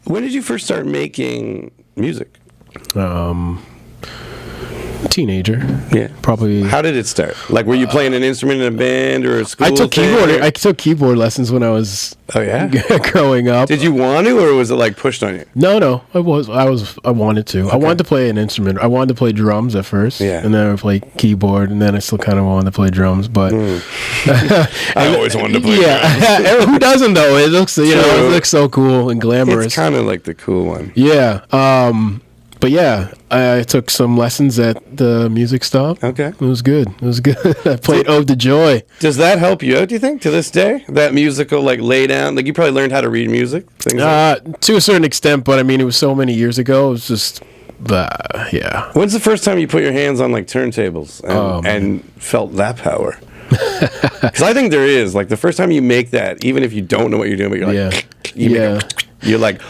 When did you first start making music? Teenager. Yeah. Probably. How did it start? Like, were you playing an instrument in a band or a school? I took thing? I took keyboard lessons when I was Oh yeah. growing up. Did you want to, or was it like pushed on you? No. I wanted to. Okay. I wanted to play an instrument. I wanted to play drums at first. Yeah. And then I would play keyboard, and then I still kind of wanted to play drums. But I always wanted to play. Yeah. Who doesn't though? It looks it looks so cool and glamorous. It's kind of like the cool one. Yeah. But yeah, I took some lessons at the music stop. Okay. It was good. I played Ode to Joy. Does that help you out, do you think, to this day? That musical, like, lay down? Like, you probably learned how to read music? Things like to a certain extent, but I mean, it was so many years ago. It was just, yeah. When's the first time you put your hands on, like, turntables and felt that power? Because I think there is. Like, the first time you make that, even if you don't know what you're doing, but you're like, you're like,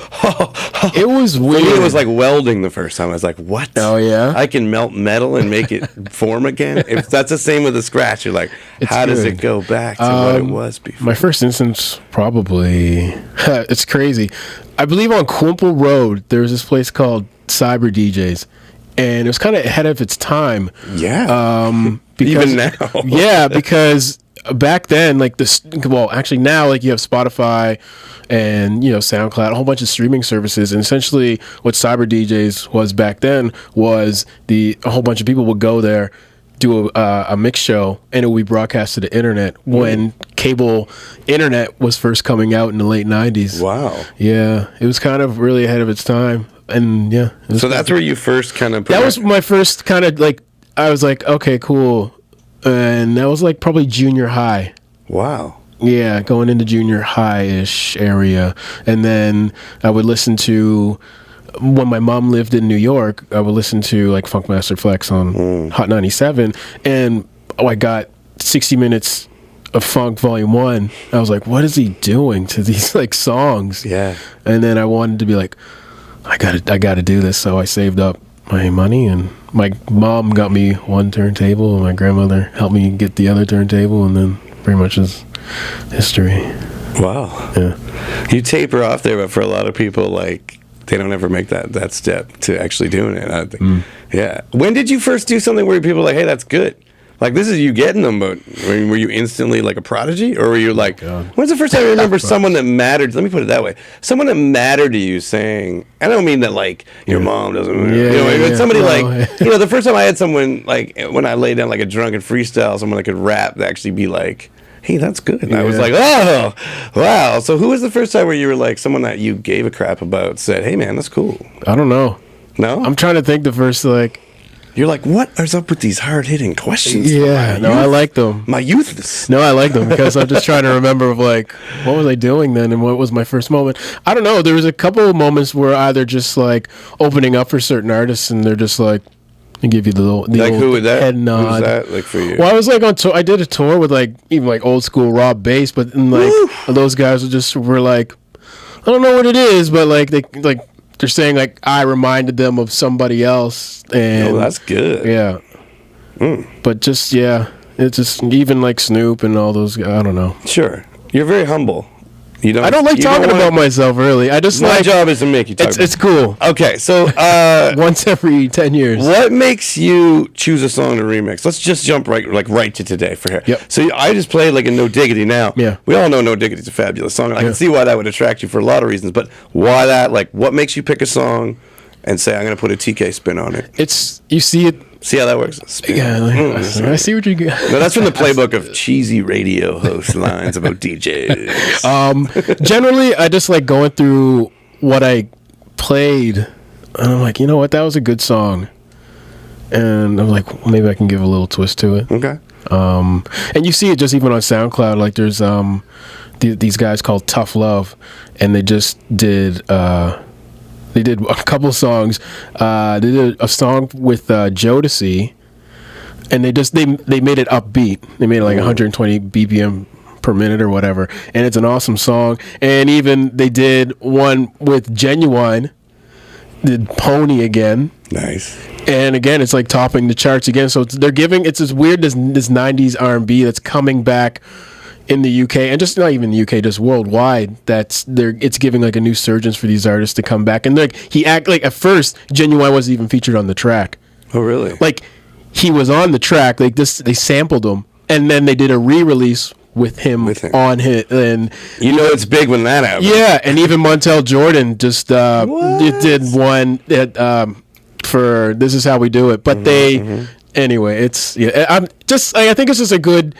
it was weird. For me, it was like welding the first time. I was like, what? Oh, yeah? I can melt metal and make it form again? If that's the same with a scratch, you're like, how does it go back to what it was before? My first instance, probably, it's crazy. I believe on Quimple Road, there was this place called Cyber DJs. And it was kind of ahead of its time. Yeah. Because, even now. Yeah, because back then, like actually now, like you have Spotify and SoundCloud, a whole bunch of streaming services, and essentially what Cyber DJs was back then was a whole bunch of people would go there, do a mix show, and it would be broadcast to the internet when cable internet was first coming out in the late 90s. Wow. Yeah, it was kind of really ahead of its time. And yeah. So that's where you first kind of... That was my first kind of like, I was like, okay, cool. And that was like probably junior high. Wow. Yeah, going into junior high-ish area. And then I would listen to, when my mom lived in New York, I would listen to like Funkmaster Flex on Hot 97. And I got 60 Minutes of Funk Volume 1. I was like, what is he doing to these like songs? Yeah. And then I wanted to be like, I gotta do this. So I saved up my money, and my mom got me one turntable, and my grandmother helped me get the other turntable, and then pretty much is history. Wow. Yeah. You taper off there, but for a lot of people, like, they don't ever make that step to actually doing it. I think. Yeah. When did you first do something where people were like, hey, that's good? Like, this is you getting them, but were you instantly like a prodigy? Or were you like, when's the first time you remember someone that mattered? Let me put it that way. Someone that mattered to you saying, I don't mean that like your mom doesn't, somebody like, the first time I had someone like, when I laid down like a drunken freestyle, someone that could rap, that actually be like, hey, that's good. And I was like, oh, wow. So who was the first time where you were like, someone that you gave a crap about said, hey man, that's cool? I don't know. No? I'm trying to think the first like, you're like, what is up with these hard-hitting questions? Yeah, no, I like them. My youth. No, I like them because I'm just trying to remember of like, what was I doing then and what was my first moment? I don't know. There was a couple of moments where either just like opening up for certain artists and they're just like, they give you the like old who would that? head nod. Who was that like for you? Well, I was like on tour. I did a tour with like even like old school Rob Bass, but then, like those guys were like, I don't know what it is, but like they're saying like I reminded them of somebody else, and that's good. Yeah, but just it's just even like Snoop and all those. I don't know. Sure, you're very humble. I don't like talking about myself really. I just my job is to make you talk. It's cool. Okay, so once every 10 years. What makes you choose a song to remix? Let's just jump right to today for here. Yep. So I just played like a No Diggity now. Yeah. We all know No Diggity is a fabulous song. And I can see why that would attract you for a lot of reasons. But why that? Like, what makes you pick a song and say I'm going to put a TK spin on it? You see it. See how that works? Spin. Yeah, I see what you got. No, that's from the playbook of cheesy radio host lines about DJs. Generally, I just like going through what I played, and I'm like, you know what, that was a good song, and I'm like, well, maybe I can give a little twist to it. Okay. And you see it just even on SoundCloud. Like there's these guys called Tough Love, and they just did. They did a couple songs. They did a song with Jodeci, and they made it upbeat. They made it like 120 BPM per minute or whatever, and it's an awesome song. And even they did one with Genuine, did Pony again. Nice. And again, it's like topping the charts again. So it's this weird this 90s R&B that's coming back in the UK, and just not even the UK, just worldwide, it's giving like a new surge for these artists to come back. And like at first, Genuine wasn't even featured on the track. Oh, really? Like he was on the track, like this, they sampled him, and then they did a re-release with him on it, and it's big when that happens. Yeah, and even Montel Jordan just did one that for This Is How We Do It. But anyway, it's I think it's just a good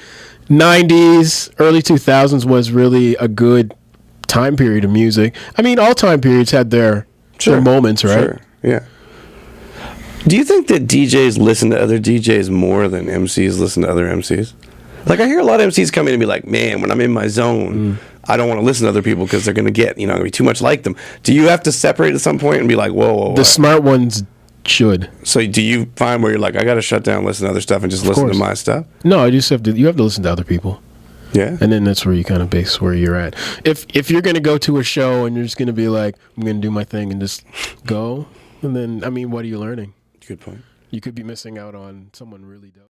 90s, early 2000s was really a good time period of music. I mean, all time periods had their moments, right? Sure. Yeah. Do you think that DJs listen to other DJs more than MCs listen to other MCs? Like, I hear a lot of MCs come in and be like, man, when I'm in my zone, I don't want to listen to other people because they're going to get, going to be too much like them. Do you have to separate at some point and be like, whoa. The smart ones should. So do you find where you're like, I got to shut down, listen to other stuff, and just listen to my stuff? No, you have to listen to other people. Yeah. And then that's where you kind of base where you're at. If you're going to go to a show and you're just going to be like, I'm going to do my thing and just go, and then, I mean, what are you learning? Good point. You could be missing out on someone really dope.